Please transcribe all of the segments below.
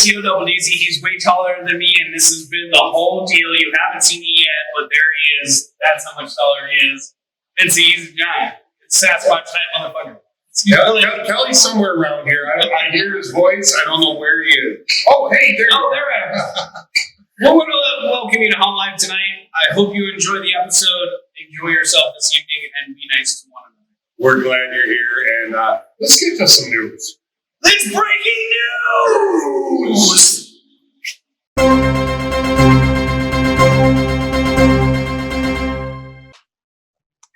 TOWZ. He's way taller than me, and this has been the whole deal. You haven't seen me yet, but there he is. That's how much taller he is. He's a giant. It's Sasquatch type motherfucker. Kelly's somewhere around here. I hear his voice. I don't know where he is. Oh, hey, there you are. There I am. Well, we're going to welcome you to Hot Live tonight. I hope you enjoy the episode. Enjoy yourself this evening and be nice to one another. We're glad you're here, and let's get to some news. It's breaking news!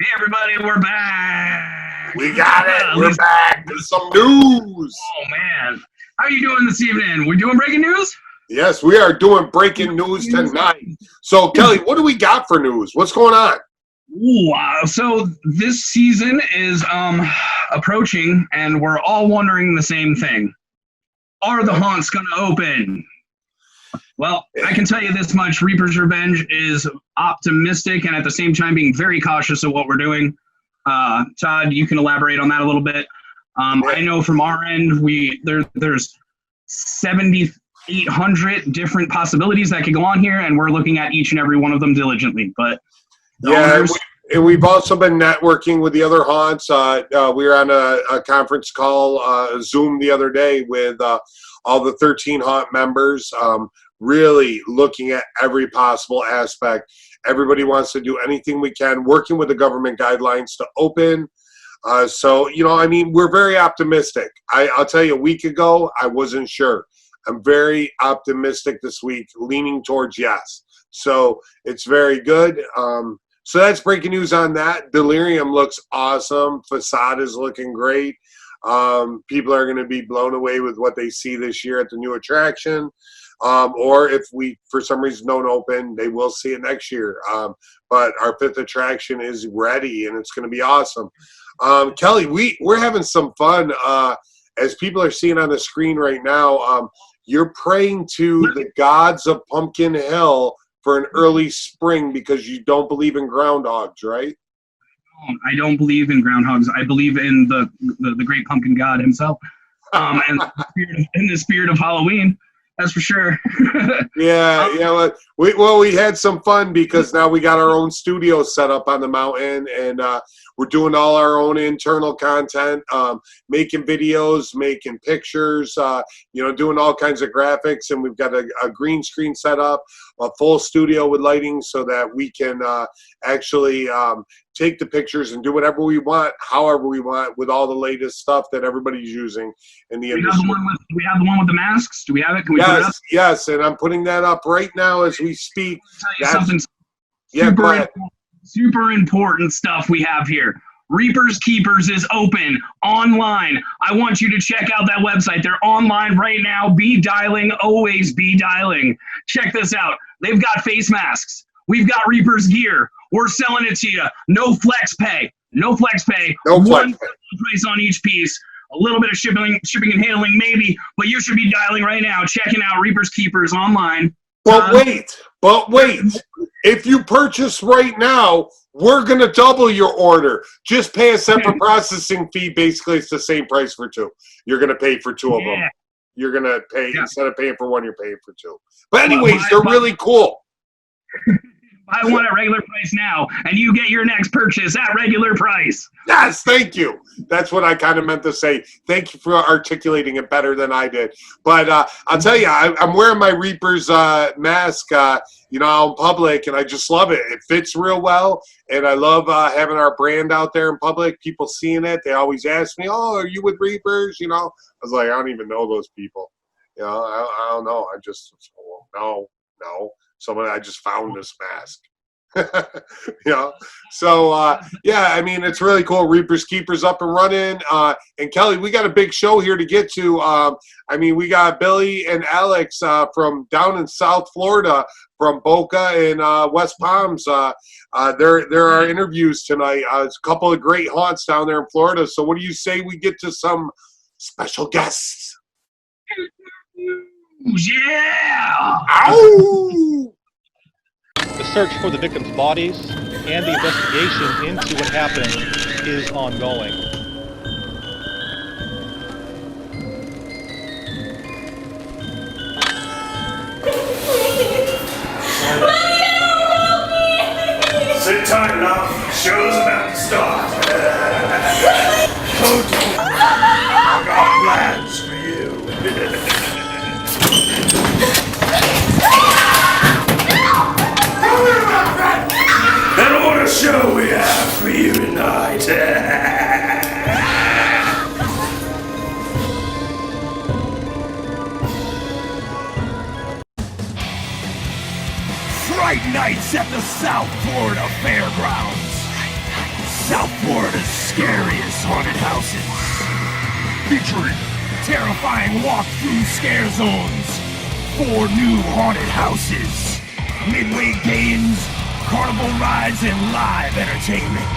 Hey, everybody, we're back. We got it. We're back with some news. Oh, man. How are you doing this evening? We're doing breaking news? Yes, we are doing breaking news tonight. So, Kelly, what do we got for news? What's going on? Wow. So this season is approaching, and we're all wondering the same thing. Are the haunts going to open? Well, I can tell you this much. Reaper's Revenge is optimistic and at the same time being very cautious of what we're doing. Todd, you can elaborate on that a little bit. I know from our end, there's 7,800 different possibilities that could go on here, and we're looking at each and every one of them diligently. But and we've also been networking with the other haunts. We were on a conference call, Zoom the other day with all the 13 haunt members, really looking at every possible aspect. Everybody wants to do anything we can, working with the government guidelines to open. So, we're very optimistic. I'll tell you, a week ago, I wasn't sure. I'm very optimistic this week, leaning towards yes. So it's very good. So that's breaking news on that. Delirium looks awesome. Facade is looking great. People are going to be blown away with what they see this year at the new attraction. Or if we, for some reason, don't open, they will see it next year. But our 5th attraction is ready, and it's going to be awesome. Kelly, we're having some fun. As people are seeing on the screen right now, you're praying to the gods of Pumpkin Hill for an early spring because you don't believe in groundhogs, right? I don't believe in groundhogs. I believe in the great pumpkin god himself, and the spirit of Halloween. That's for sure. Yeah. We had some fun because now we got our own studio set up on the mountain, and we're doing all our own internal content, making videos, making pictures, doing all kinds of graphics, and we've got a green screen set up, a full studio with lighting so that we can actually take the pictures and do whatever we want, however we want, with all the latest stuff that everybody's using in the industry. Do we have the one with the masks? Do we have it? Can we put it up? Yes, and I'm putting that up right now as we speak. I'll tell you something super important stuff we have here. Reapers Keepers is open online. I want you to check out that website. They're online right now. Be dialing, always be dialing. Check this out. They've got face masks. We've got Reapers gear. We're selling it to you. No flex pay. No flex pay. One price on each piece. A little bit of shipping and handling maybe, but you should be dialing right now, checking out Reapers Keepers online. But wait. If you purchase right now, we're going to double your order. Just pay a separate processing fee. Basically, it's the same price for 2. You're going to pay for 2 of them. You're going to pay, instead of paying for 1, you're paying for 2. But anyways, they're really cool. Buy one at regular price now, and you get your next purchase at regular price. Yes, thank you. That's what I kind of meant to say. Thank you for articulating it better than I did. But I'll tell you, I'm wearing my Reaper's mask, out in public, and I just love it. It fits real well, and I love having our brand out there in public. People seeing it, they always ask me, "Oh, are you with Reapers?" I was like, I don't even know those people. I don't know. I just no. I just found this mask. So it's really cool. Reapers Keepers up and running. And Kelly, we got a big show here to get to. We got Billy and Alex from down in South Florida, from Boca and West Palms. There are interviews tonight. It's a couple of great haunts down there in Florida. So what do you say we get to some special guests? Yeah! Ow! The search for the victims' bodies and the investigation into what happened is ongoing. your time now. Show's about to start. Toto, I got plans for you. And what a show we have for you tonight. Fright Nights at the South Florida Fairgrounds. South Florida's scariest haunted houses. Featuring terrifying walk-through scare zones, 4 new haunted houses, midway games, carnival rides, and live entertainment.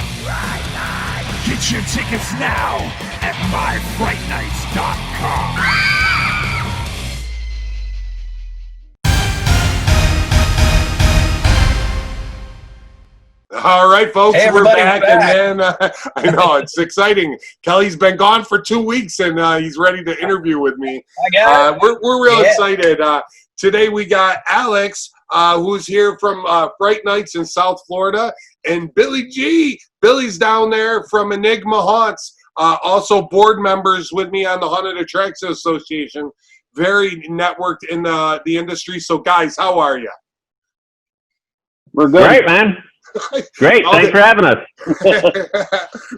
Get your tickets now at myfrightnights.com. All right, folks, Hey, we're everybody, back, we're back. and man, I know it's exciting. Kelly's been gone for 2 weeks, and he's ready to interview with me. We're real excited. Today we got Alex, who's here from Fright Nights in South Florida, and Billy G. Billy's down there from Enigma Haunts, also board members with me on the Haunted Attractions Association. Very networked in the industry. So, guys, how are you? We're good. Great, man. Great. Thanks for having us.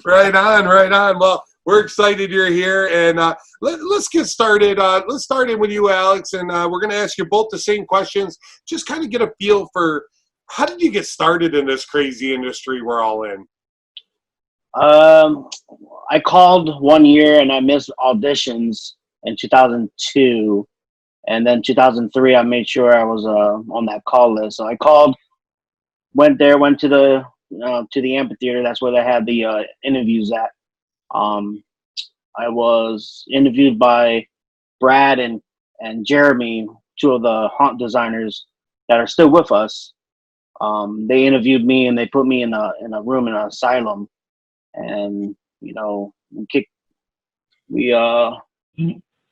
Right on. Well, we're excited you're here, and let's get started. Let's start in with you, Alex, and we're going to ask you both the same questions. Just kind of get a feel for how did you get started in this crazy industry we're all in? I called one year and I missed auditions in 2002, and then 2003 I made sure I was on that call list. So I called. Went to the amphitheater. That's where they had the interviews at. I was interviewed by Brad and Jeremy, 2 of the haunt designers that are still with us. They interviewed me and they put me in a room in an asylum, and I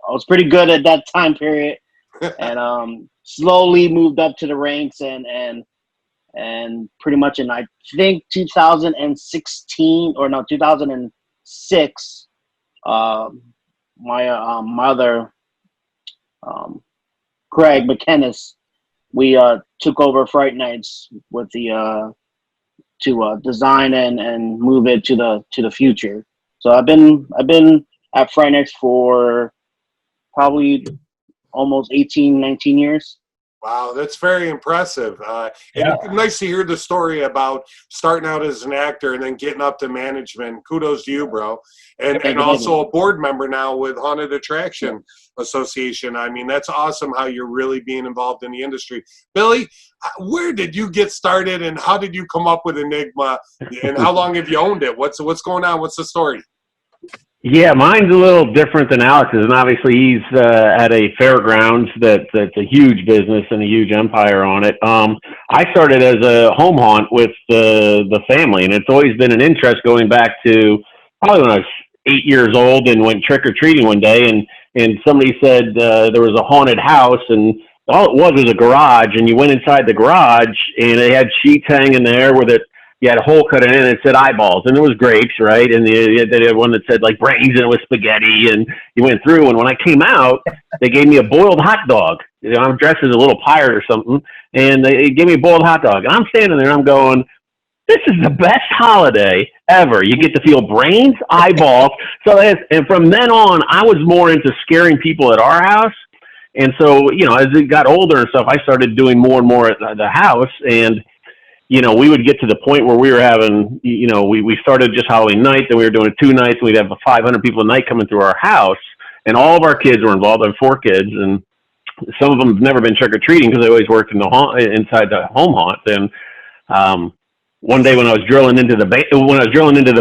was pretty good at that time period, and slowly moved up to the ranks and pretty much in, I think, 2006, my mother, Craig McKennis, we took over Fright Nights with the to design and move it to the future. So I've been at Fright Nights for probably almost 18, 19 years. Wow, that's very impressive. And it's nice to hear the story about starting out as an actor and then getting up to management. Kudos to you, bro. And also a board member now with Haunted Attraction Association. I mean, that's awesome how you're really being involved in the industry. Billy, where did you get started, and how did you come up with Enigma, and how long have you owned it? What's going on? What's the story? Yeah, mine's a little different than Alex's, and obviously he's at a fairgrounds that's a huge business and a huge empire on it. I started as a home haunt with the family, and it's always been an interest going back to probably when I was 8 years old and went trick-or-treating one day, and somebody said there was a haunted house, and all it was a garage, and you went inside the garage, and it had sheets hanging there with it. You had a hole cut in it, and it said eyeballs, and it was grapes, right? And they had one that said like brains, and it was spaghetti, and you went through. And when I came out, they gave me a boiled hot dog. I'm dressed as a little pirate or something, and they gave me a boiled hot dog. And I'm standing there, and I'm going, this is the best holiday ever. You get to feel brains, eyeballs. And from then on, I was more into scaring people at our house. And so, as it got older and stuff, I started doing more and more at the house, and we would get to the point where we were having, we started just Halloween night, then we were doing it 2 nights, and we'd have 500 people a night coming through our house, and all of our kids were involved. I have 4 kids, and some of them have never been trick-or-treating because they always worked in inside the home haunt. And one day when I was drilling into the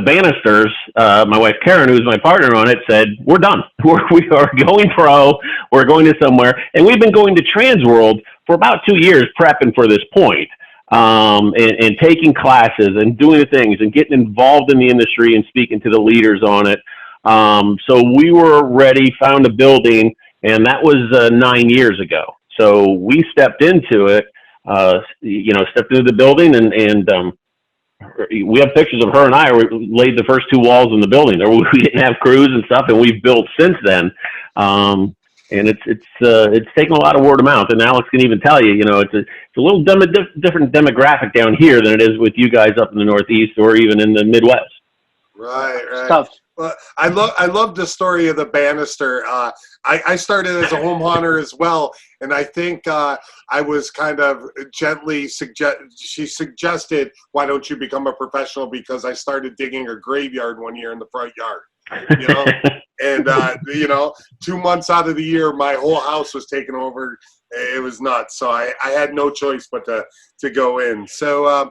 banisters, my wife Karen, who's my partner on it, said, "We're done. We are going pro. We're going to somewhere." And we've been going to Trans World for about 2 years, prepping for this point. And taking classes and doing the things and getting involved in the industry and speaking to the leaders on it. So we were ready, found a building, and that was 9 years ago. So we stepped into it, stepped into the building, and we have pictures of her and I laid the first 2 walls in the building. We didn't have crews and stuff, and we've built since then. And it's taken a lot of word of mouth. And Alex can even tell you, it's a little different demographic down here than it is with you guys up in the Northeast or even in the Midwest. Right. Tough. Well, I love the story of the banister. I started as a home haunter as well, and I think I was kind of gently she suggested, why don't you become a professional, because I started digging a graveyard one year in the front yard. And 2 months out of the year, my whole house was taken over. It was nuts. So I had no choice but to go in. So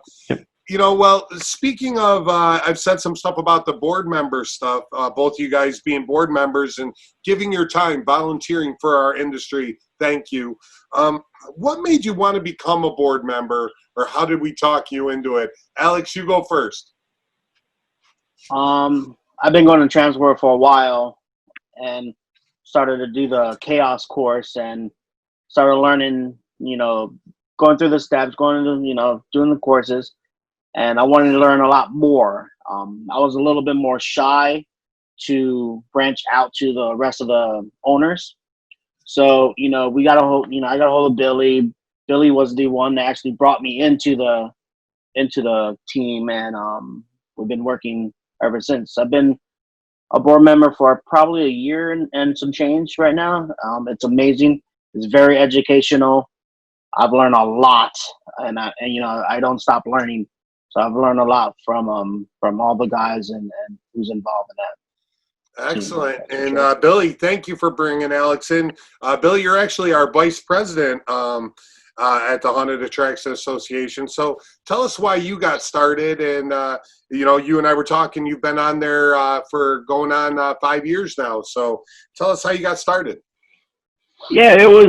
well, speaking of, I've said some stuff about the board member stuff, both you guys being board members and giving your time, volunteering for our industry. Thank you. What made you want to become a board member, or how did we talk you into it? Alex, you go first. I've been going to Transworld for a while and started to do the chaos course and started learning, going through the steps, doing the courses. And I wanted to learn a lot more. I was a little bit more shy to branch out to the rest of the owners. So, I got a hold of Billy. Billy was the one that actually brought me into the team, and we've been working ever since. I've been a board member for probably a year and some change right now. It's amazing. It's very educational. I've learned a lot, and I don't stop learning. So I've learned a lot from all the guys and who's involved in that. Excellent. And Billy, thank you for bringing Alex in. Billy, you're actually our vice president at the Haunted Attraction Association. So tell us why you got started. And, you and I were talking, you've been on there for going on 5 years now. So tell us how you got started. Yeah, it was.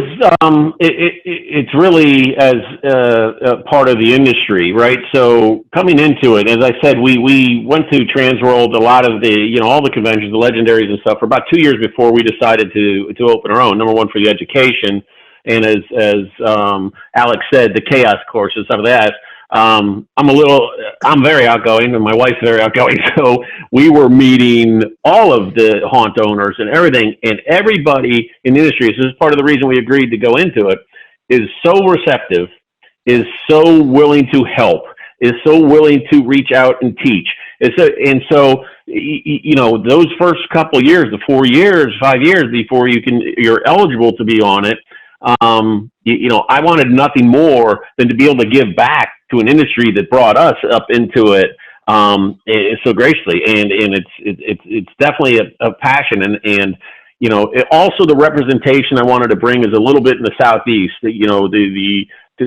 It's really as a part of the industry, right? So coming into it, as I said, we went to Transworld, a lot of the, all the conventions, the legendaries and stuff, for about 2 years before we decided to open our own. Number one, for the education, and as Alex said, the chaos course and stuff of that. I'm very outgoing, and my wife's very outgoing. So we were meeting all of the haunt owners and everything, and everybody in the industry. So this is part of the reason we agreed to go into it. Is so receptive, is so willing to help, is so willing to reach out and teach. So those first couple years, the 4 years, 5 years before you're eligible to be on it. I wanted nothing more than to be able to give back to an industry that brought us up into it so graciously, and it's definitely a passion, and also the representation I wanted to bring is a little bit in the Southeast,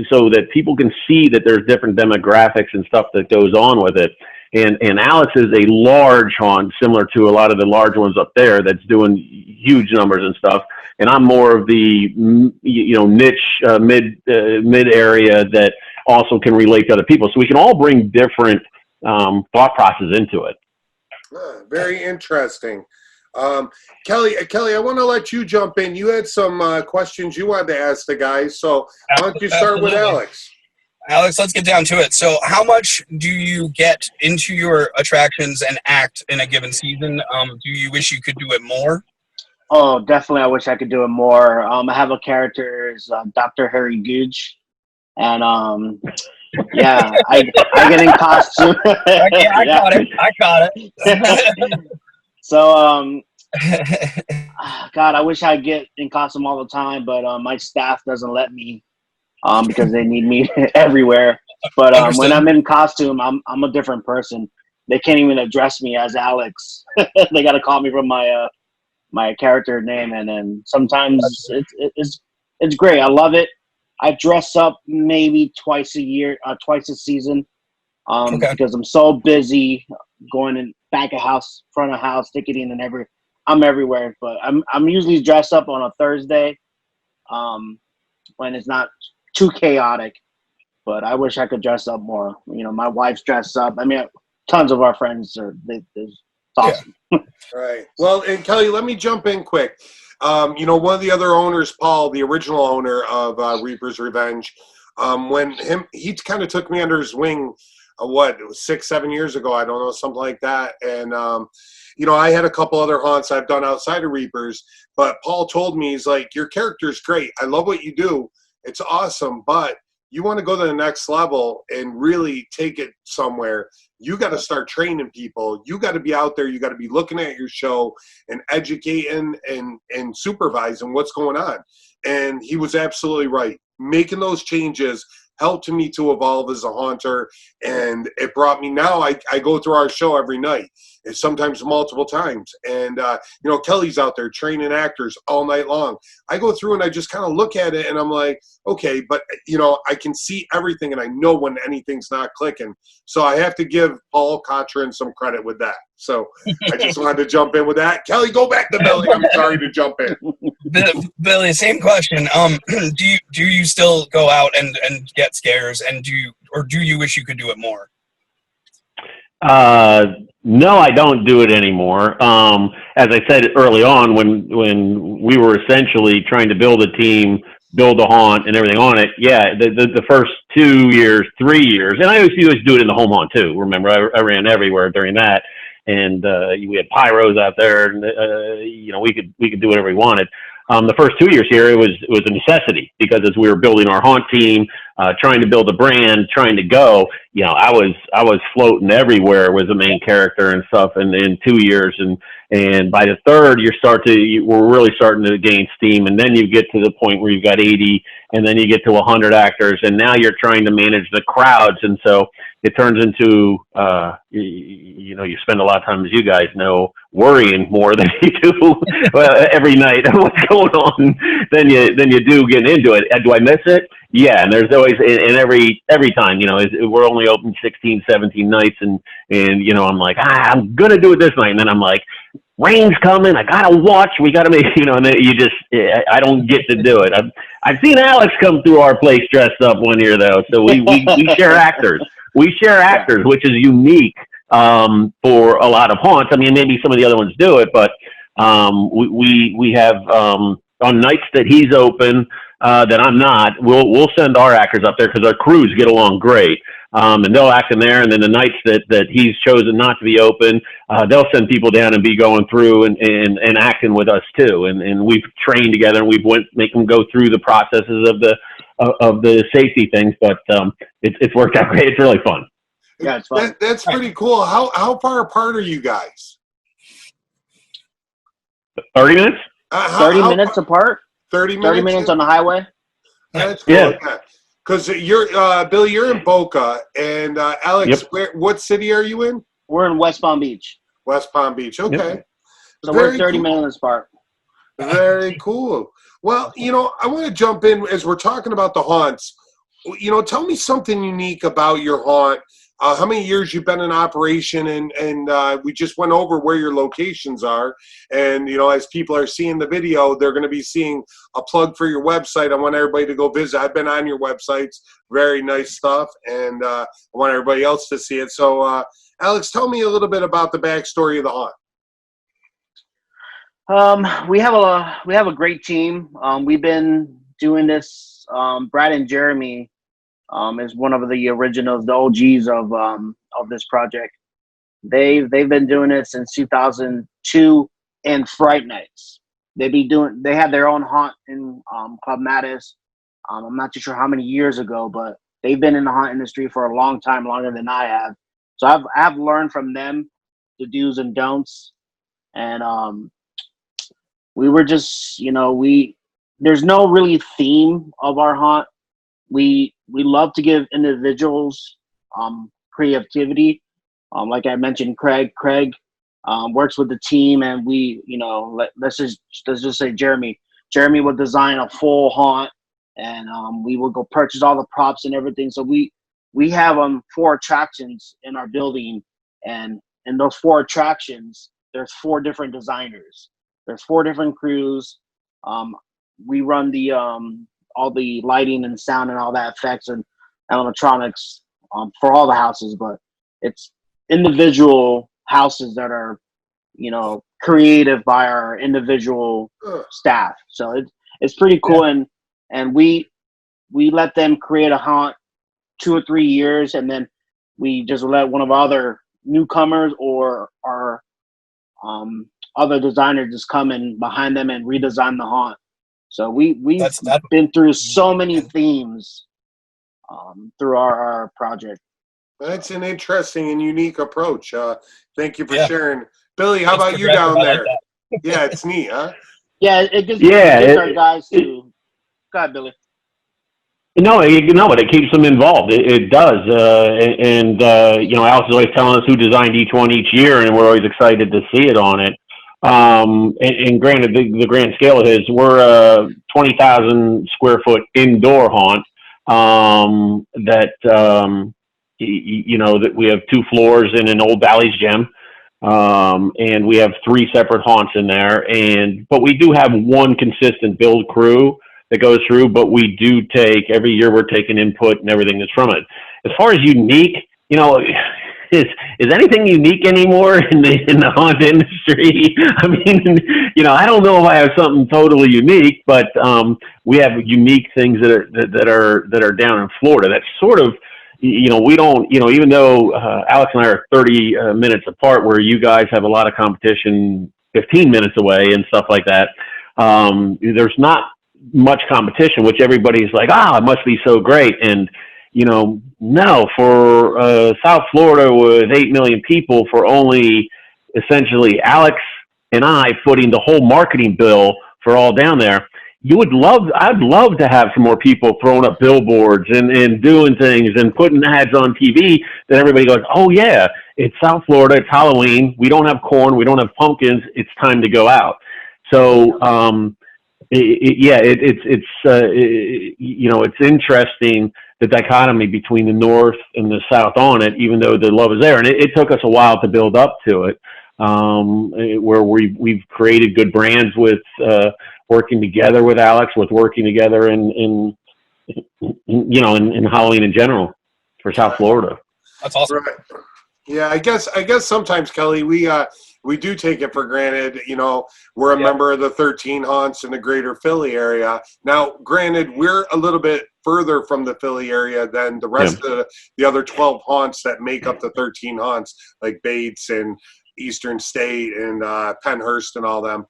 so that people can see that there's different demographics and stuff that goes on with it. And Alex is a large haunt, similar to a lot of the large ones up there, that's doing huge numbers and stuff. And I'm more of the niche mid area that also can relate to other people. So we can all bring different thought process into it. Very interesting. Kelly, I want to let you jump in. You had some questions you wanted to ask the guys. So why don't you start with Alex? Alex, let's get down to it. So how much do you get into your attractions and act in a given season? Do you wish you could do it more? Oh, definitely. I wish I could do it more. I have a character is Dr. Harry Gooch, and yeah, I get in costume. Yeah, I caught it. So God, I wish I'd get in costume all the time, but my staff doesn't let me because they need me everywhere. But when I'm in costume, I'm a different person. They can't even address me as Alex. They got to call me from my character name, and then sometimes it's great. I love it. I dress up maybe twice a season, because I'm so busy going in back of house, front of house, ticketing, and I'm everywhere. But I'm usually dressed up on a Thursday, when it's not too chaotic. But I wish I could dress up more. My wife's dressed up. I mean, tons of our friends it's awesome. Yeah. Right. Well, and Kelly, let me jump in quick. One of the other owners, Paul, the original owner of Reaper's Revenge, when he kind of took me under his wing what, it was 6-7 years ago, I don't know, something like that. And you know, I had a couple other haunts I've done outside of Reapers, but Paul told me, he's like, your character's great, I love what you do, it's awesome, but you want to go to the next level and really take it somewhere, you got to start training people. You got to be out there. You got to be looking at your show and educating and supervising what's going on. And he was absolutely right. Making those changes helped me to evolve as a haunter, and it brought me now. I go through our show every night, and sometimes multiple times. And you know, Kelly's out there training actors all night long. I go through and I just kind of look at it, and I'm like, okay, but you know, I can see everything, and I know when anything's not clicking. So I have to give Paul Cochran some credit with that. So I just wanted to jump in with that. Kelly, go back to Billy. I'm sorry to jump in. Billy, same question. Do you still go out and get scares, and do you wish you could do it more? No, I don't do it anymore. As I said early on, when we were essentially trying to build a team, build a haunt and everything on it, yeah, the first 2 years, 3 years, and I used to do it in the home haunt too. Remember, I ran everywhere during that, and we had pyros out there, and you know, we could do whatever we wanted. The first 2 years here, it was a necessity, because as we were building our haunt team, trying to build a brand, trying to go, you know, I was floating everywhere, was the main character and stuff. And in 2 years, and by the third, we're really starting to gain steam, and then you get to the point where you've got 80, and then you get to 100 actors, and now you're trying to manage the crowds, and so it turns into you know, you spend a lot of time, as you guys know, worrying more than you do every night what's going on than you do getting into it. Do I miss it? Yeah, and there's always, and every time, you know, we're only open 16, 17 nights, and you know, I'm like, I'm gonna do it this night, and then I'm like, rain's coming, I gotta watch, we gotta make, you know, and then I don't get to do it. I've seen Alex come through our place dressed up one year though, so we share actors. We share actors, which is unique for a lot of haunts. I mean, maybe some of the other ones do it, but we have on nights that he's open, that I'm not, we'll send our actors up there, because our crews get along great, and they'll act in there. And then the nights that he's chosen not to be open, they'll send people down and be going through and acting with us too. And we've trained together, and we've make them go through the processes of the safety things. But it's worked out great. It's really fun. Yeah, it's fun. That's pretty cool. How far apart are you guys? 30 minutes? 30 minutes apart? 30 minutes? 30 minutes on the highway? That's cool. Yeah. Because you're, Billy, you're in Boca, and Alex, Yep. what city are you in? We're in West Palm Beach. West Palm Beach. Okay. Yep. So we're 30 minutes apart. Very cool. Well, you know, I want to jump in as we're talking about the haunts. You know, tell me something unique about your haunt. How many years you've been in operation, and we just went over where your locations are. And, you know, as people are seeing the video, they're going to be seeing a plug for your website. I want everybody to go visit. I've been on your websites. Very nice stuff. And I want everybody else to see it. So, Alex, tell me a little bit about the backstory of the haunt. We have a great team. We've been doing this. Brad and Jeremy is one of the originals, the OGs of this project. They've been doing it since 2002 and Fright Nights. They had their own haunt in Club Mattis. I'm not too sure how many years ago, but they've been in the haunt industry for a long time, longer than I have. So I've learned from them the do's and don'ts. And we were just, you know, there's no really theme of our haunt. We love to give individuals creativity. Like I mentioned, Craig works with the team, and we, you know, let's just say Jeremy would design a full haunt, and we would go purchase all the props and everything. So we have 4 attractions in our building, and in those 4 attractions, there's 4 different designers. There's 4 different crews. We run the all the lighting and sound and all that effects and animatronics for all the houses, but it's individual houses that are, you know, created by our individual staff. So it's pretty cool. Yeah. And we let them create a haunt 2 or 3 years, and then we just let one of our other newcomers or our other designers just come in behind them and redesign the haunt. So we've been through so many themes through our project. That's an interesting and unique approach. Thank you for sharing. Billy, how about you progressive. down I like there? that. Yeah, it's neat, huh? Yeah, it gives our guys to. Go ahead, Billy. No, but it keeps them involved. It does. Alex is always telling us who designed each one each year, and we're always excited to see it on it. And granted, the grand scale of his, we're a 20,000 square foot indoor haunt that we have 2 floors in an old Bally's gym. And we have 3 separate haunts in there, but we do have one consistent build crew that goes through, but we do every year we're taking input and everything that's from it. As far as unique, is anything unique anymore in the haunt industry? I mean, I don't know if I have something totally unique, but we have unique things that are down in Florida. That's sort of, we don't, even though Alex and I are 30 minutes apart, where you guys have a lot of competition 15 minutes away and stuff like that. There's not much competition, which everybody's like, it must be so great. And, no, for South Florida with 8 million people, for only essentially Alex and I footing the whole marketing bill for all down there, I'd love to have some more people throwing up billboards and doing things and putting ads on TV that everybody goes, oh yeah, it's South Florida, it's Halloween, we don't have corn, we don't have pumpkins, it's time to go out. So, it's interesting, the dichotomy between the North and the South on it, even though the love is there. And it took us a while to build up to it, where we've created good brands with working together with Alex, with working together in Halloween in general for South Florida. That's awesome. Right. Yeah, I guess sometimes, Kelly, we do take it for granted. We're a member of the 13 haunts in the greater Philly area. Now, granted, we're a little bit further from the Philly area than the rest of the other 12 haunts that make up the 13 haunts, like Bates and Eastern State and Pennhurst and all them.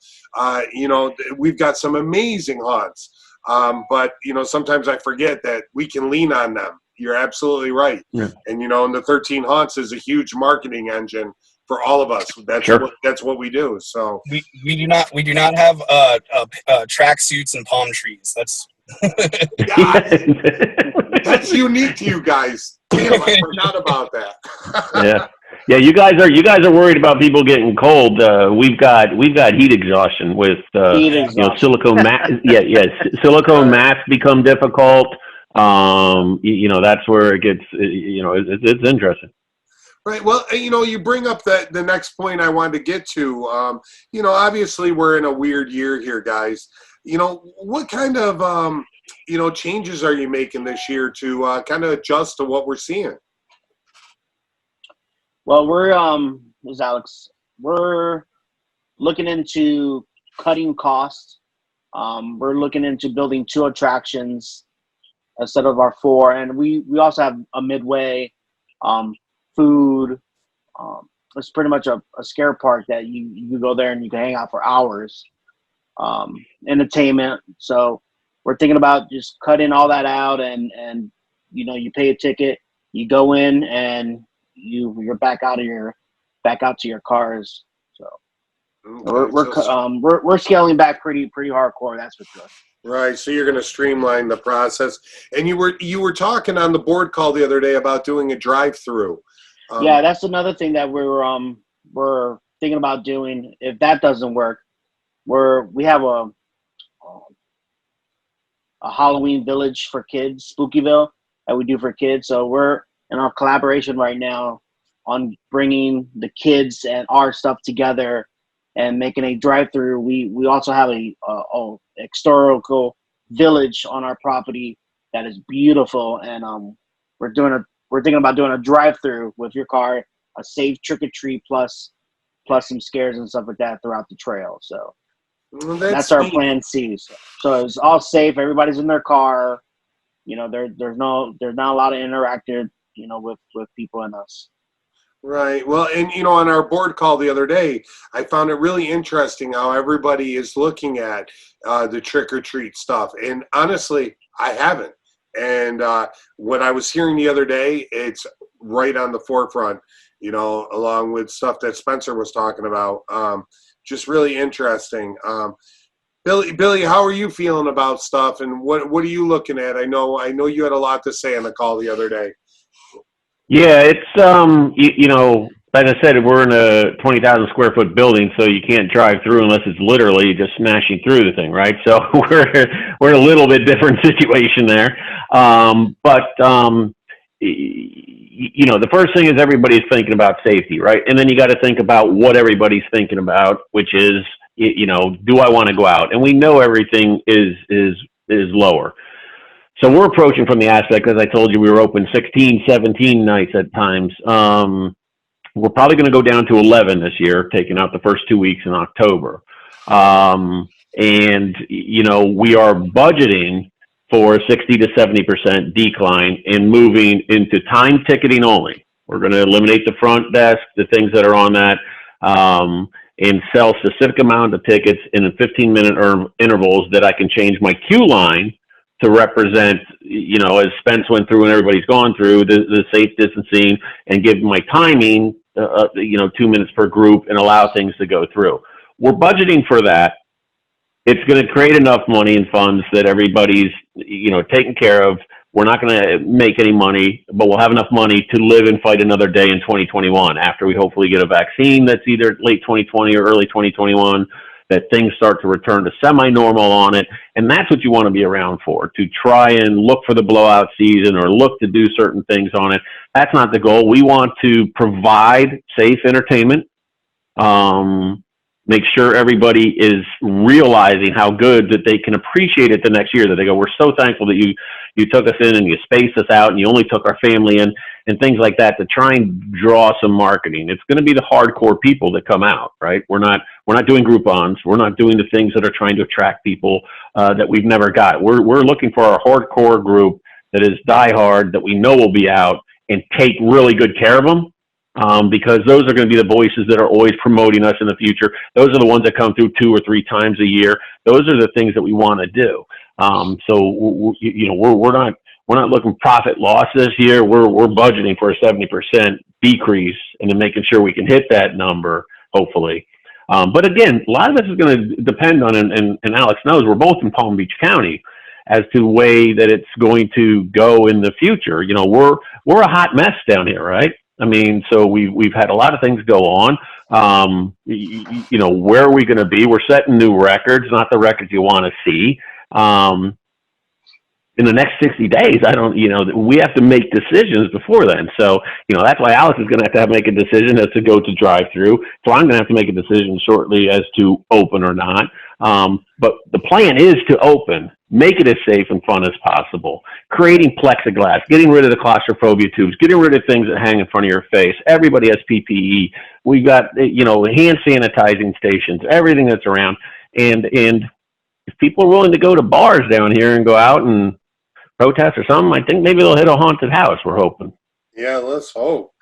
We've got some amazing haunts. But, sometimes I forget that we can lean on them. You're absolutely right. Yeah. And, and the 13 haunts is a huge marketing engine for all of us. That's what we do. So we do not have track suits and palm trees. That's that's unique to you guys. Damn, I forgot about that. Yeah. You guys are worried about people getting cold. We've got heat exhaustion with silicone mat. Silicone mats become difficult. That's where it gets. It's interesting. Right. Well, you bring up the next point I wanted to get to. Obviously we're in a weird year here, guys. What kind of changes are you making this year to kind of adjust to what we're seeing? Well, this is Alex. We're looking into cutting costs. We're looking into building 2 attractions instead of our 4, and we also have a midway. Food. It's pretty much a scare park that you go there and you can hang out for hours. Entertainment. So we're thinking about just cutting all that out and you pay a ticket, you go in and you're back out to your cars. So we're scaling back pretty hardcore. That's for sure. Right, so you're going to streamline the process, and you were talking on the board call the other day about doing a drive-through. Yeah, that's another thing that we're thinking about doing. If that doesn't work, we have a Halloween village for kids, Spookyville, that we do for kids. So we're in our collaboration right now on bringing the kids and our stuff together and making a drive-through. We also have a historical village on our property that is beautiful, and we're thinking about doing a drive-through with your car, a safe trick-or-treat plus some scares and stuff like that throughout the trail. So that's our plan C. So it's all safe. Everybody's in their car. There's not a lot of interactive with people in us. Right. Well, and on our board call the other day, I found it really interesting how everybody is looking at the trick or treat stuff. And honestly, I haven't. And what I was hearing the other day, it's right on the forefront, along with stuff that Spencer was talking about. Just really interesting. Billy, how are you feeling about stuff, and what are you looking at? I know you had a lot to say on the call the other day. Yeah, it's like I said, we're in a 20,000 square foot building, so you can't drive through unless it's literally just smashing through the thing, right? So we're in a little bit different situation there. The first thing is everybody's thinking about safety, right? And then you got to think about what everybody's thinking about, which is, do I want to go out? And we know everything is lower. So we're approaching from the aspect, as I told you, we were open 16, 17 nights at times. We're probably going to go down to 11 this year, taking out the first 2 weeks in October. We are budgeting for a 60 to 70% decline and moving into time ticketing only. We're going to eliminate the front desk, the things that are on that, and sell specific amount of tickets in 15-minute intervals that I can change my queue line to represent, as Spence went through and everybody's gone through, the safe distancing, and give my timing, 2 minutes per group, and allow things to go through. We're budgeting for that. It's going to create enough money and funds that everybody's, taken care of. We're not going to make any money, but we'll have enough money to live and fight another day in 2021 after we hopefully get a vaccine that's either late 2020 or early 2021, that things start to return to semi-normal on it. And that's what you want to be around for, to try and look for the blowout season or look to do certain things on it. That's not the goal. We want to provide safe entertainment, make sure everybody is realizing how good that they can appreciate it the next year, that they go, we're so thankful that you took us in and you spaced us out and you only took our family in, and things like that, to try and draw some marketing. It's going to be the hardcore people that come out, right? We're not doing Groupons. We're not doing the things that are trying to attract people that we've never got. We're looking for our hardcore group that is diehard, that we know will be out and take really good care of them. Because those are going to be the voices that are always promoting us in the future. Those are the ones that come through 2 or 3 times a year. Those are the things that we want to do. We're not looking profit loss this year. We're budgeting for a 70% decrease, and then making sure we can hit that number, hopefully. But again, a lot of this is going to depend on, and Alex knows, we're both in Palm Beach County, as to the way that it's going to go in the future. We're a hot mess down here, right? I mean, so we've had a lot of things go on. Where are we going to be? We're setting new records, not the records you want to see. In the next 60 days, we have to make decisions before then. So, that's why Alex is going to have to make a decision as to go to drive-through. So I'm going to have to make a decision shortly as to open or not. But the plan is to open, make it as safe and fun as possible, creating plexiglass, getting rid of the claustrophobia tubes, getting rid of things that hang in front of your face. Everybody has PPE. We've got, hand sanitizing stations, everything that's around. And if people are willing to go to bars down here and go out and protest or something, I think maybe they'll hit a haunted house, we're hoping. Yeah, let's hope.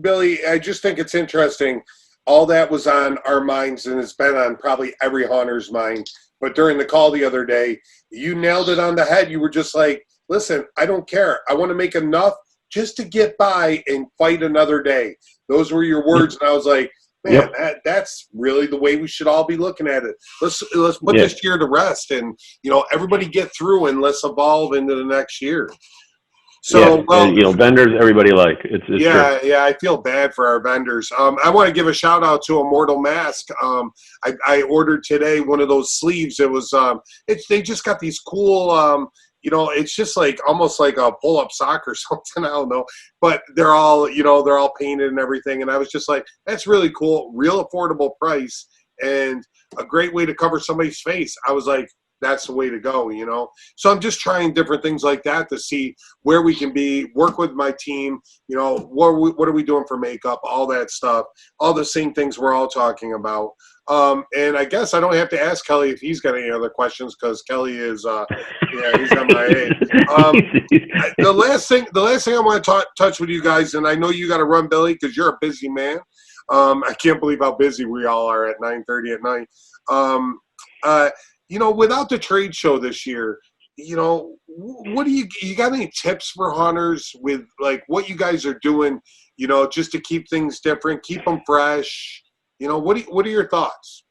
Billy, I just think it's interesting. All that was on our minds, and it's been on probably every haunter's mind. But during the call the other day, you nailed it on the head. You were just like, listen, I don't care. I want to make enough just to get by and fight another day. Those were your words. And I was like, man, that's really the way we should all be looking at it. Let's put this year to rest, and, everybody get through, and let's evolve into the next year. So, vendors, everybody it's true. Yeah, I feel bad for our vendors. I want to give a shout out to Immortal Mask. I ordered today one of those sleeves. It was, they just got these cool, it's just like almost like a pull-up sock or something. I don't know, but they're all painted and everything. And I was just like, that's really cool, real affordable price, and a great way to cover somebody's face. I was like, that's the way to go, you know? So I'm just trying different things like that to see where we can be, work with my team, you know, what are we doing for makeup, all that stuff, all the same things we're all talking about. And I guess I don't have to ask Kelly if he's got any other questions, because Kelly is, he's MIA. The last thing I want to touch with you guys, and I know you got to run, Billy, because you're a busy man. I can't believe how busy we all are at 9:30 at night. You know, without the trade show this year, you know, what do you got any tips for hunters with like what you guys are doing, you know, just to keep things different, keep them fresh? You know, what are your thoughts?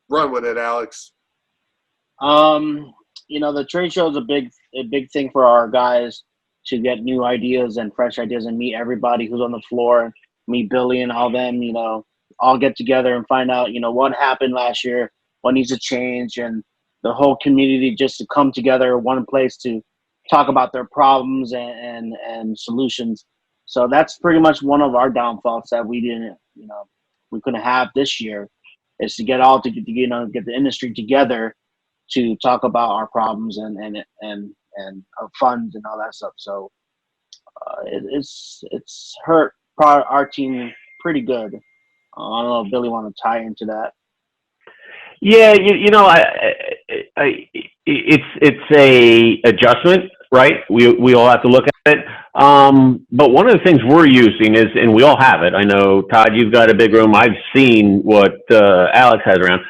Run with it, Alex. You know, the trade show is a big thing for our guys to get new ideas and fresh ideas and meet everybody who's on the floor, meet Billy and all them, you know, all get together and find out, you know, what happened last year, what needs to change, and the whole community just to come together one place to talk about their problems and solutions. So that's pretty much one of our downfalls that we couldn't have this year, is to get the industry together to talk about our problems and funds and all that stuff. So it's hurt our team pretty good. I don't know if Billy want to tie into that. Yeah, you know, it's a adjustment, right? We all have to look at it. But one of the things we're using is, and we all have it. I know, Todd, you've got a big room. I've seen what Alex has around.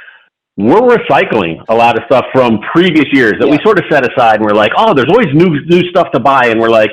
We're recycling a lot of stuff from previous years that we sort of set aside, and we're like, oh, there's always new stuff to buy, and we're like,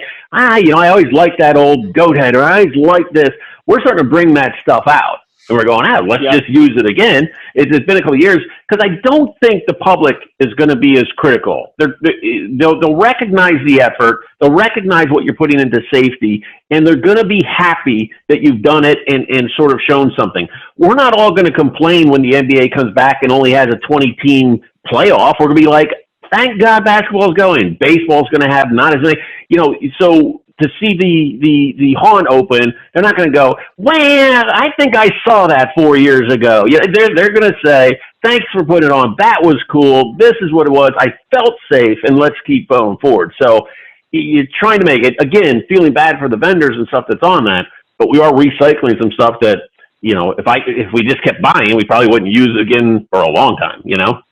you know, I always liked that old goat head, or I always liked this. We're starting to bring that stuff out. And we're going, let's just use it again. It's been a couple of years, because I don't think the public is going to be as critical. They'll recognize the effort. They'll recognize what you're putting into safety, and they're going to be happy that you've done it and sort of shown something. We're not all going to complain when the NBA comes back and only has a 20-team playoff. We're going to be like, thank God basketball's going. Baseball's going to have not as many, you know, so to see the Haunt Open, they're not going to go, well, I think I saw that 4 years ago. Yeah, they're going to say, thanks for putting it on. That was cool. This is what it was. I felt safe, and let's keep going forward. So you're trying to make it, again, feeling bad for the vendors and stuff that's on that, but we are recycling some stuff that, you know, if we just kept buying, we probably wouldn't use it again for a long time, you know?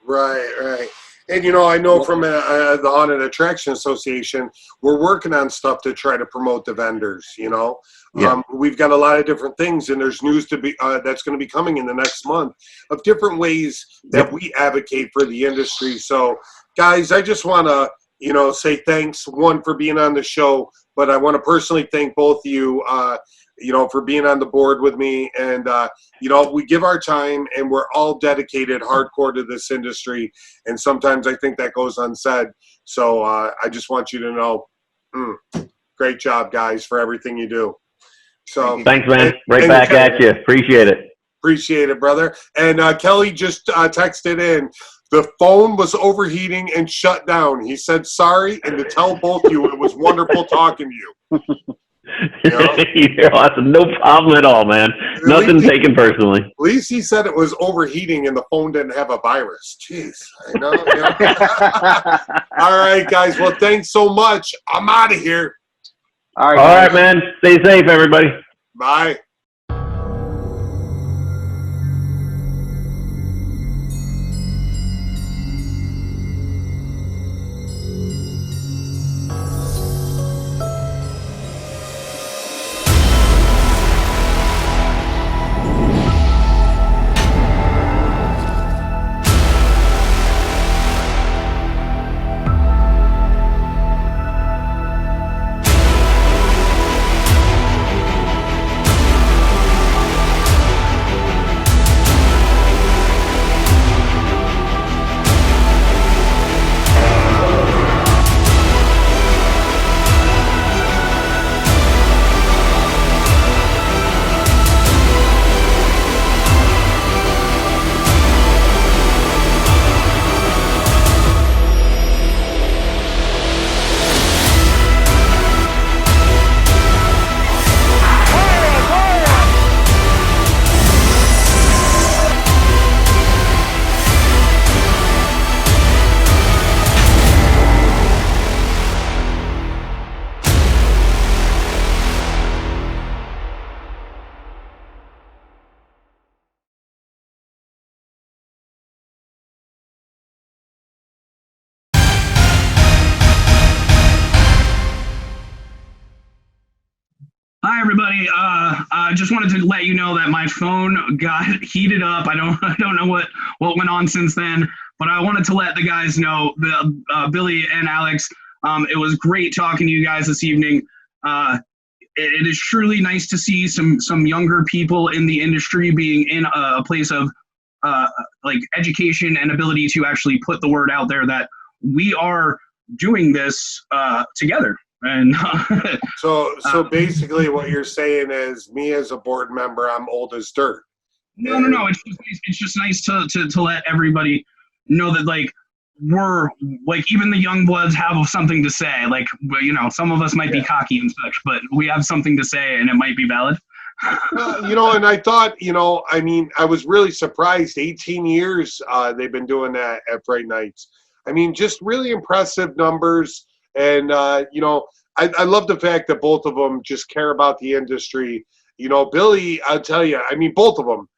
Right. And, you know, I know from the Haunted Attraction Association, we're working on stuff to try to promote the vendors, you know. Yeah. We've got a lot of different things, and there's news to be that's going to be coming in the next month of different ways that we advocate for the industry. So, guys, I just want to, you know, say thanks, one, for being on the show, but I want to personally thank both of you, you know, for being on the board with me. And, you know, we give our time, and we're all dedicated hardcore to this industry. And sometimes I think that goes unsaid. So I just want you to know, great job, guys, for everything you do. So thanks, man. Right back at you. Appreciate it. Appreciate it, brother. And Kelly just texted in, the phone was overheating and shut down. He said sorry, and to tell both of you, it was wonderful talking to you. You know? You're awesome. No problem at all, man. Nothing taken personally. At least he said it was overheating and the phone didn't have a virus. Jeez, I know. You know? All right, guys. Well, thanks so much. I'm out of here. All right, man. Stay safe, everybody. Bye. everybody. Just wanted to let you know that my phone got heated up. I don't know what went on since then, but I wanted to let the guys know, Billy and Alex. It was great talking to you guys this evening. It is truly nice to see some younger people in the industry being in a place of like education and ability to actually put the word out there that we are doing this together. And so basically what you're saying is, me as a board member, I'm old as dirt. No. It's just nice to let everybody know that, like, we're like, even the young bloods have something to say. Like, some of us might be cocky and such, but we have something to say, and it might be valid. And I thought, I was really surprised. 18 years they've been doing that at Fright Nights. Just really impressive numbers. And, I love the fact that both of them just care about the industry. Billy, I'll tell you, both of them,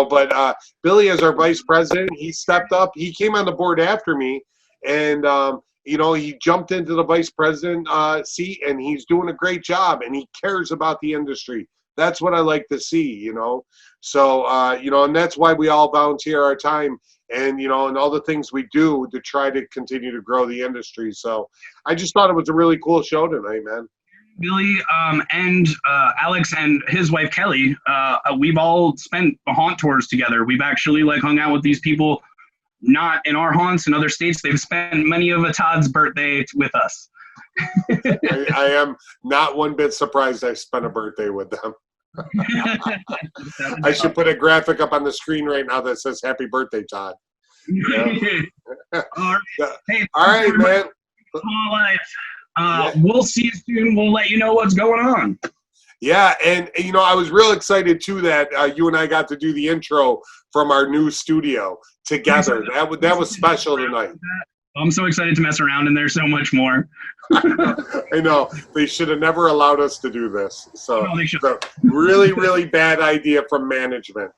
but Billy, as our vice president, he stepped up. He came on the board after me, and, he jumped into the vice president seat, and he's doing a great job, and he cares about the industry. That's what I like to see, So, and that's why we all volunteer our time and, and all the things we do to try to continue to grow the industry. So I just thought it was a really cool show tonight, man. Billy and Alex and his wife, Kelly, we've all spent haunt tours together. We've actually hung out with these people, not in our haunts in other states. They've spent many of Todd's birthday with us. I am not one bit surprised I spent a birthday with them. I should put a graphic up on the screen right now that says "Happy Birthday, Todd." Yeah. All right, man. We'll see you soon. We'll let you know what's going on. Yeah, and I was real excited too that you and I got to do the intro from our new studio together. That was special tonight. I'm so excited to mess around in there so much more. I know. They should have never allowed us to do this. So, they should. So really, really bad idea from management.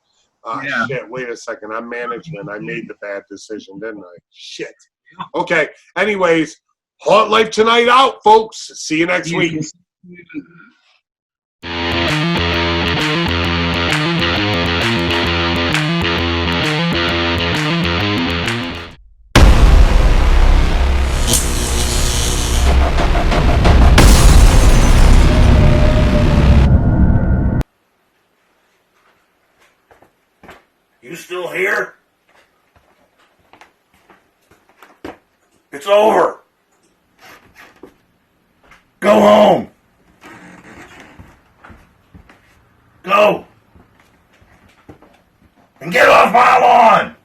Yeah. Shit, wait a second. I'm management. I made the bad decision, didn't I? Shit. Okay. Anyways, Haunt Life Tonight out, folks. See you next week. You still here? It's over. Go home. Go. And get off my lawn.